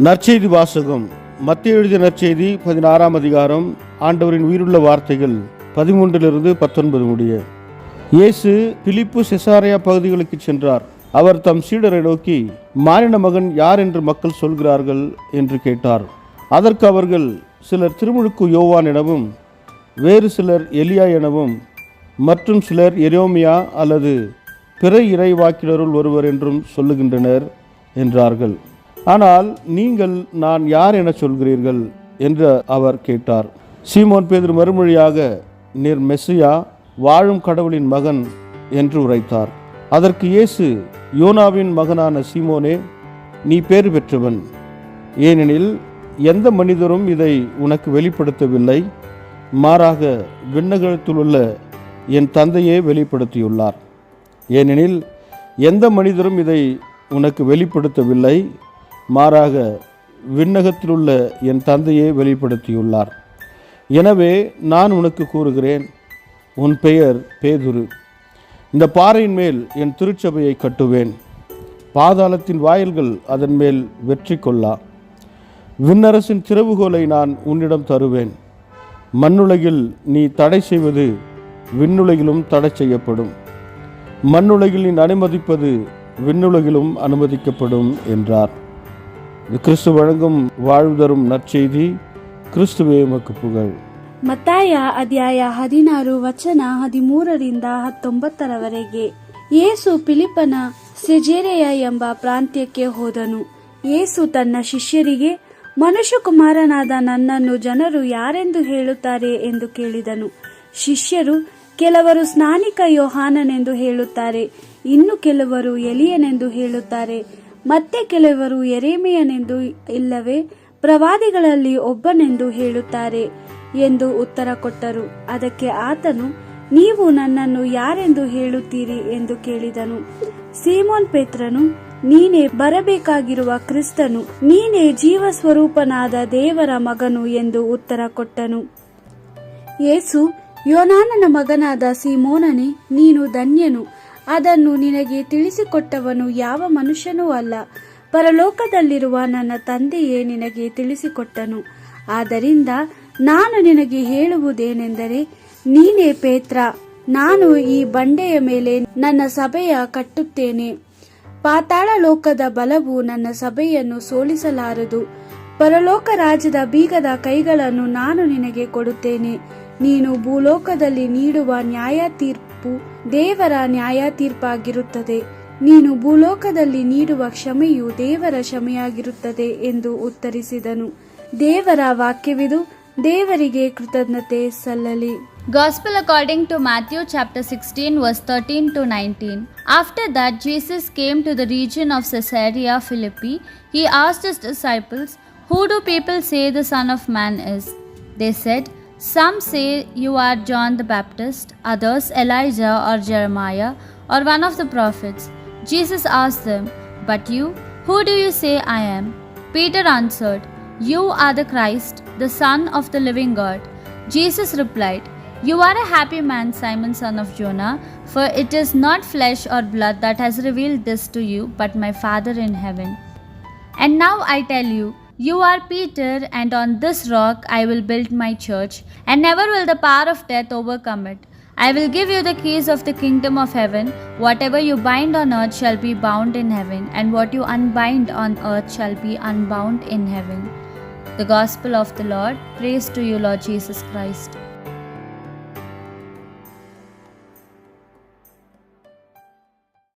நற்செய்தி வாசகம். மத்தேயு எழுதிய நற்செய்தி 16ஆம் அதிகாரம். ஆண்டவரின் உயிருள்ள வார்த்தைகள் 13-19 முடிய. இயேசு பிலிப்பு செசாரியா பகுதிகளுக்கு சென்றார். அவர் தம் சீடரை நோக்கி, மானிட மகன் யார் என்று மக்கள் சொல்கிறார்கள் என்று கேட்டார். அதற்கு அவர்கள், சிலர் திருமுழுக்கு யோவான் எனவும், வேறு சிலர் எலியா எனவும், மற்றும் சிலர் எரேமியா அல்லது பிற இறைவாக்கினருள் ஒருவர் என்றும் சொல்லுகின்றனர் என்றார்கள். ஆனால் நீங்கள் நான் யார் என சொல்கிறீர்கள் என்று அவர் கேட்டார். சீமோன் பேதுரு மறுமொழியாக, நீர் மெசியா, வாழும் கடவுளின் மகன் என்று உரைத்தார். அதற்கு இயேசு, யோனாவின் மகனான சீமோனே, நீ பேறு பெற்றவன். ஏனெனில் எந்த மனிதரும் இதை உனக்கு வெளிப்படுத்தவில்லை, மாறாக விண்ணகத்தில் உள்ள என் தந்தையே வெளிப்படுத்தியுள்ளார். ஏனெனில் எந்த மனிதரும் இதை உனக்கு வெளிப்படுத்தவில்லை, மாறாக விண்ணகத்திலுள்ள என் தந்தையே வெளிப்படுத்தியுள்ளார். எனவே நான் உனக்கு கூறுகிறேன், உன் பெயர் பேதுரு. இந்த பாறையின் மேல் என் திருச்சபையை கட்டுவேன். பாதாளத்தின் வாயில்கள் அதன் மேல் வெற்றி கொள்ளா. விண்ணரசின் திறவுகோலை நான் உன்னிடம் தருவேன். மண்ணுலகில் நீ தடை செய்வது விண்ணுலகிலும் தடை செய்யப்படும். மண்ணுலகில் நீ அனுமதிப்பது விண்ணுலகிலும் அனுமதிக்கப்படும் என்றார். கிறிஸ்து வழங்கும் வாழ்வு தரும் நற்செய்தி. கிறிஸ்துவே உமக்கு புகழ். ಮತ್ತಾಯ ಅಧ್ಯಾಯ 16 ವಚನ 13-19 ಯೇಸು ಫಿಲಿಪ್ಪನ ಸೆಜೇರೆಯ ಎಂಬ ಪ್ರಾಂತ್ಯಕ್ಕೆ ಹೋದನು. ಯೇಸು ತನ್ನ ಶಿಷ್ಯರಿಗೆ, ಮನುಷ್ಯಕುಮಾರನಾದ ನನ್ನನ್ನು ಜನರು ಯಾರೆಂದು ಹೇಳುತ್ತಾರೆ ಎಂದು ಕೇಳಿದನು. ಶಿಷ್ಯರು, ಕೆಲವರು ಸ್ನಾನಿಕ ಯೋಹಾನನೆಂದು ಹೇಳುತ್ತಾರೆ, ಇನ್ನು ಕೆಲವರು ಎಲಿಯನೆಂದು ಹೇಳುತ್ತಾರೆ, ಮತ್ತೆ ಕೆಲವರು ಯೆರೆಮೀಯನೆಂದು, ಇಲ್ಲವೇ ಪ್ರವಾದಿಗಳಲ್ಲಿ ಒಬ್ಬನೆಂದು ಹೇಳುತ್ತಾರೆ ಎಂದು ಉತ್ತರ ಕೊಟ್ಟರು. ಅದಕ್ಕೆ ಆತನು, ನೀವು ನನ್ನನ್ನು ಯಾರೆಂದು ಹೇಳುತ್ತೀರಿ ಎಂದು ಕೇಳಿದನು. ಸೀಮೋನ್ ಪೇತ್ರನು, ನೀನೇ ಬರಬೇಕಾಗಿರುವ ಕ್ರಿಸ್ತನು, ನೀನೇ ಜೀವಸ್ವರೂಪನಾದ ದೇವರ ಮಗನು ಎಂದು ಉತ್ತರ ಕೊಟ್ಟನು. ಯೇಸು, ಯೋನಾನನ ಮಗನಾದ ಸೀಮೋನನೇ, ನೀನು ಧನ್ಯನು. ಅದನ್ನು ನಿನಗೆ ತಿಳಿಸಿಕೊಟ್ಟವನು ಯಾವ ಮನುಷ್ಯನೂ ಅಲ್ಲ, ಪರಲೋಕದಲ್ಲಿರುವ ನನ್ನ ತಂದೆಯೇ ನಿನಗೆ ತಿಳಿಸಿಕೊಟ್ಟನು. ಆದ್ದರಿಂದ ನಾನು ನಿನಗೆ ಹೇಳುವುದೇನೆಂದರೆ, ನೀನೇ ಪೇತ್ರ, ನಾನು ಈ ಬಂಡೆಯ ಮೇಲೆ ನನ್ನ ಸಭೆಯ ಕಟ್ಟುತ್ತೇನೆ. ಪಾತಾಳ ಲೋಕದ ಬಲವು ನನ್ನ ಸಭೆಯನ್ನು ಸೋಲಿಸಲಾರದು. ಪರಲೋಕ ರಾಜ್ಯದ ಬೀಗದ ಕೈಗಳನ್ನು ನಾನು ನಿನಗೆ ಕೊಡುತ್ತೇನೆ. ನೀನು ಭೂಲೋಕದಲ್ಲಿ ನೀಡುವ ನ್ಯಾಯ ತೀರ್ಪು ದೇವರ ನ್ಯಾಯ ತೀರ್ಪಾಗಿರುತ್ತದೆ. ನೀನು ಭೂಲೋಕದಲ್ಲಿ ನೀಡುವ ಕ್ಷಮೆಯು ದೇವರ ಕ್ಷಮೆಯಾಗಿರುತ್ತದೆ ಎಂದು ಉತ್ತರಿಸಿದನು. ದೇವರ ವಾಕ್ಯವಿದು. ದೇವರಿಗೆ ಕೃತಜ್ಞತೆ ಸಲ್ಲಲಿ. Gospel according to Matthew chapter 16 verse 13-19. After that Jesus came to the region of Caesarea Philippi. He asked his disciples, "Who do people say the Son of Man is?" They said, "Some say you are John the Baptist, others Elijah or Jeremiah or one of the prophets." Jesus asked them, "But you, who do you say I am?" Peter answered, "You are the Christ, the Son of the living God." Jesus replied, "You are a happy man, Simon, son of Jonah, for it is not flesh or blood that has revealed this to you, but my Father in heaven. And now I tell you, you are Peter, and on this rock I will build my church, and never will the power of death overcome it. I will give you the keys of the kingdom of heaven. Whatever you bind on earth shall be bound in heaven, and what you unbind on earth shall be unbound in heaven." The Gospel of the Lord. Praise to you, Lord Jesus Christ.